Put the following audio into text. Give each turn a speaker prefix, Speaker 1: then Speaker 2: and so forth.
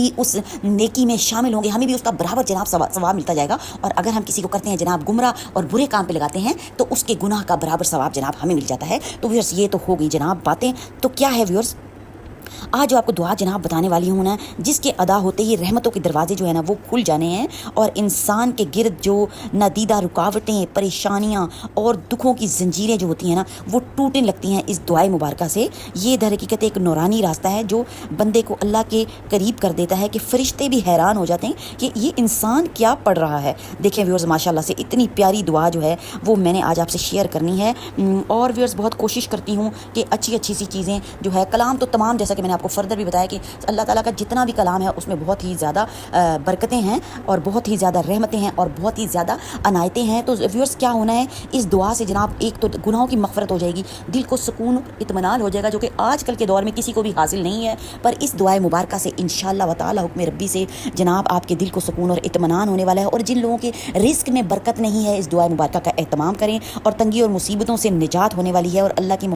Speaker 1: بھی اس نیکی میں شامل ہوں گے، ہمیں بھی اس کا برابر جناب ثواب ملتا جائے گا، اور اگر ہم کسی کو کرتے ہیں جناب گمراہ اور برے کام پہ لگاتے ہیں تو اس کے گناہ کا برابر ثواب جناب ہمیں مل جاتا ہے۔ تو ویورس یہ تو ہو گئی جناب باتیں، تو کیا ہے ویورس آج جو آپ کو دعا جناب بتانے والی ہوں نا، جس کے ادا ہوتے ہی رحمتوں کے دروازے جو ہے نا وہ کھل جانے ہیں، اور انسان کے گرد جو نادیدہ رکاوٹیں، پریشانیاں اور دکھوں کی زنجیریں جو ہوتی ہیں نا وہ ٹوٹنے لگتی ہیں اس دعائے مبارکہ سے۔ یہ در حقیقت ایک نورانی راستہ ہے جو بندے کو اللہ کے قریب کر دیتا ہے کہ فرشتے بھی حیران ہو جاتے ہیں کہ یہ انسان کیا پڑھ رہا ہے۔ دیکھیں ویورز ماشاء اللہ سے اتنی پیاری دعا جو ہے وہ میں نے آج آپ سے شیئر کرنی ہے، اور ویورز بہت کوشش کرتی ہوں کہ اچھی سی چیزیں جو ہے، کلام تو تمام جیسا کہ میں نے آپ کو فردر بھی بتایا کہ اللہ تعالیٰ کا جتنا بھی کلام ہے اس میں بہت ہی زیادہ برکتیں ہیں اور بہت ہی زیادہ رحمتیں ہیں اور بہت ہی زیادہ عنایتیں ہیں۔ تو ویورز کیا ہونا ہے اس دعا سے جناب، ایک تو گناہوں کی مغفرت ہو جائے گی، دل کو سکون اطمینان ہو جائے گا جو کہ آج کل کے دور میں کسی کو بھی حاصل نہیں ہے، پر اس دعائے مبارکہ سے انشاءاللہ و تعالی حکم ربی سے جناب آپ کے دل کو سکون اور اطمینان ہونے والا ہے۔ اور جن لوگوں کے رزق میں برکت نہیں ہے، اس دعائے مبارکہ کا اہتمام کریں، اور تنگی اور مصیبتوں سے نجات ہونے والی ہے، اور اللہ کی